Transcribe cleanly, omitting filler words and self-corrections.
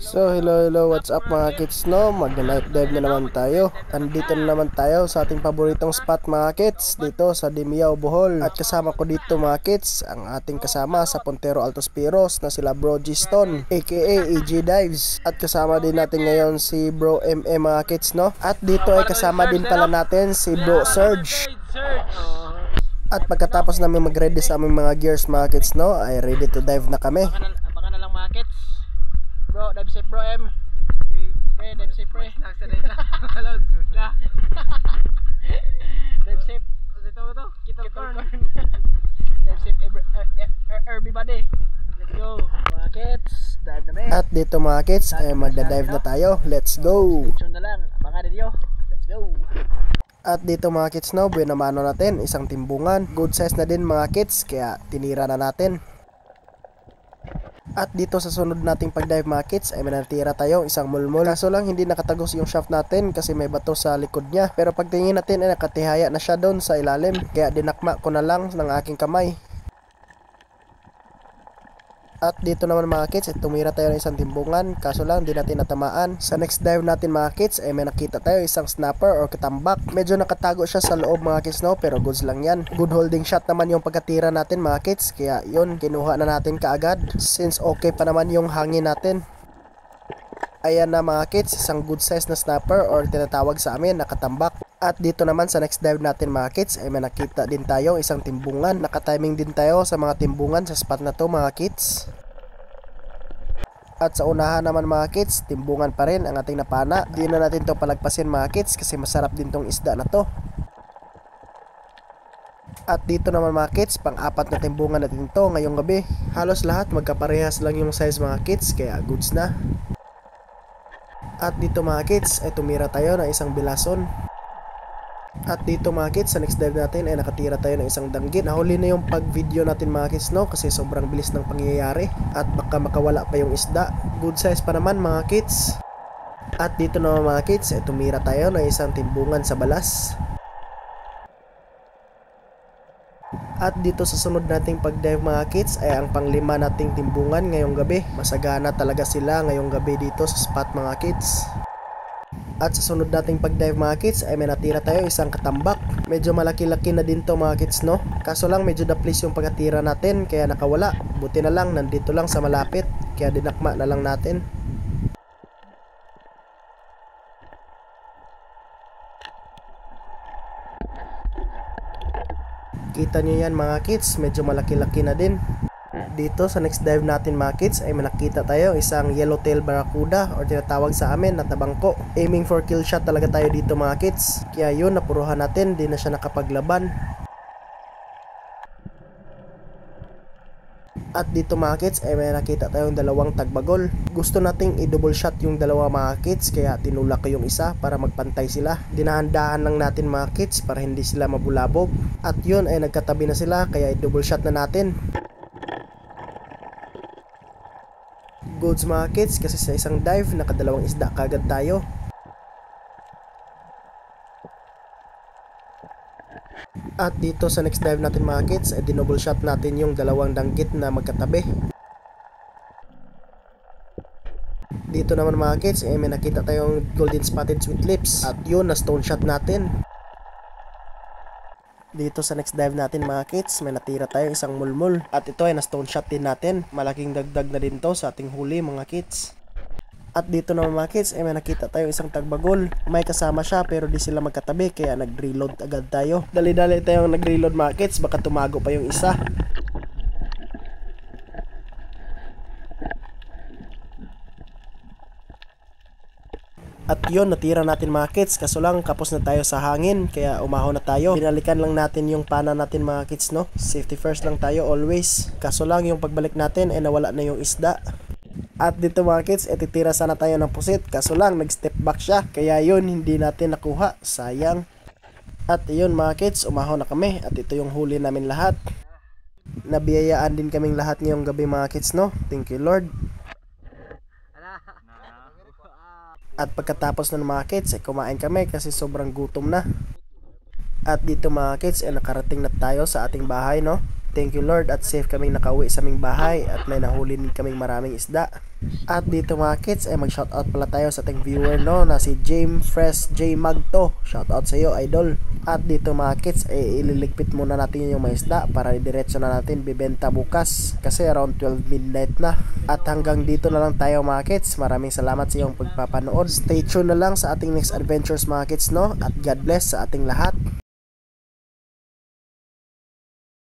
So hello, what's up mga kids, no? Mag-night dive na naman tayo. Andito na naman tayo sa ating paboritong spot mga kids, dito sa Dimiao, Bohol. At kasama ko dito mga kids, ang ating kasama sa Pontero Altos Piros na sila Bro Giston, aka EG Dives. At kasama din natin ngayon si Bro MM mga kids, no? At dito ay kasama din pala natin si Bro Serge. At pagkatapos namin mag-ready sa aming mga gears mga kids, no, ay ready to dive na kami. Baka na lang mga kids. Bro, dive safe bro M. Okay, dive safe bro. Dive safe. Ito. Kita corn. Dive safe everybody. Let's go. Mga kids, dive na ba? At dito mga kids ay magda-dive na tayo. Let's go. Action na lang. Baka din yo. Let's go. At dito mga kids, no, buena mano natin, isang timbungan. Good size na din mga kids, kaya tinira na natin. At dito sa sunod nating pagdive mga kids ay manatira tayo isang mulmul. Kaso lang hindi nakatagos yung shaft natin kasi may bato sa likod niya. Pero pagtingin natin ay nakatihaya na siya doon sa ilalim. Kaya dinakma ko na lang ng aking kamay. At dito naman mga kids, tumira tayo ng isang timbungan, kaso lang di natin natamaan. Sa next dive natin mga kids ay may nakita tayo isang snapper or katambak. Medyo nakatago siya sa loob mga kids, no, pero goods lang yan. Good holding shot naman yung pagkatira natin mga kids, kaya yun, kinuha na natin kaagad since okay pa naman yung hangin natin. Ayan na mga kids, isang good size na snapper or tinatawag sa amin na katambak. At dito naman sa next dive natin mga kids ay may nakita din tayo isang timbungan. Nakatiming din tayo sa mga timbungan sa spot na to mga kids. At sa unahan naman mga kids, timbungan pa rin ang ating napana. Di na natin to palagpasin mga kids kasi masarap din tong isda na to. At dito naman mga kids, pang-apat na timbungan natin to ngayong gabi. Halos lahat magkaparehas lang yung size mga kids, kaya goods na. At dito mga kids ay tumira tayo ng isang bilason. At dito mga kids, sa next dive natin ay nakatira tayo ng isang danggit. Nahuli na yung pag-video natin mga kids, no, kasi sobrang bilis ng pangyayari at baka makawala pa yung isda. Good size pa naman mga kids. At dito naman mga kids ay tumira tayo ng isang timbungan sa balas. At dito sa sunod nating pag-dive mga kids ay ang panglima nating timbungan ngayong gabi. Masagana talaga sila ngayong gabi dito sa spot mga kids. At sa sunod nating pag-dive mga kids ay may natira tayo isang katambak. Medyo malaki-laki na din to mga kids, no. Kaso lang medyo daplis yung pagkatira natin kaya nakawala. Buti na lang nandito lang sa malapit kaya dinakma na lang natin. Kita nyo yan mga kids, medyo malaki-laki na din. Dito sa next dive natin mga kids ay manakita tayo isang yellowtail barracuda or tinatawag sa amin na tabangko. Aiming for kill shot talaga tayo dito mga kids, kaya yun, napuruhan natin, di na siya nakapaglaban. At dito mga kids ay may nakita tayong dalawang tagbagol. Gusto nating i-double shot yung dalawa mga kids, kaya tinulak ko yung isa para magpantay sila. Dinahandahan lang natin mga kids para hindi sila mabulabog. At yun ay nagkatabi na sila kaya i-double shot na natin. Goods mga kids, kasi sa isang dive nakadalawang isda kagad tayo. At dito sa next dive natin mga kids ay dinouble shot natin yung dalawang danggit na magkatabi. Dito naman mga kids ay may nakita tayong golden spotted sweet lips at yun na stone shot natin. Dito sa next dive natin mga kids may natira tayong isang mulmul at ito ay na stone shot din natin. Malaking dagdag na din to sa ating huli mga kids. At dito naman mga kids ay may nakita tayo isang tagbagol. May kasama siya pero di sila magkatabi kaya nag-reload agad tayo. Dali-dali tayong nag-reload mga kids, baka tumago pa yung isa. At yun, natira natin mga kids, kaso lang kapos na tayo sa hangin kaya umahon na tayo. Binalikan lang natin yung pana natin mga kids, no. Safety first lang tayo always. Kaso lang yung pagbalik natin ay nawala na yung isda. At dito mga kids, titira sana tayo ng pusit, kaso lang nag-step back siya, kaya yun hindi natin nakuha, sayang. At yun mga kids, umahon na kami at ito yung huli namin lahat. Nabiyayaan din kaming lahat ngayong gabi mga kids, no. Thank you Lord. At pagkatapos ng mga kids ay kumain kami kasi sobrang gutom na. At dito mga kids ay nakarating na tayo sa ating bahay, no. Thank you Lord at safe kaming nakauwi sa aming bahay at may nahuli din kaming maraming isda. At dito mga kids ay mag-shoutout pala tayo sa ating viewer no na si James Fresh J Magto. Shoutout sa iyo idol. At dito mga kids ay ililigpit muna natin yung mga isda para diretso na natin bibenta bukas kasi around 12 midnight na. At hanggang dito na lang tayo mga kids. Maraming salamat sa iyong pagpapanood. Stay tuned na lang sa ating next adventures mga kids no. At God bless sa ating lahat.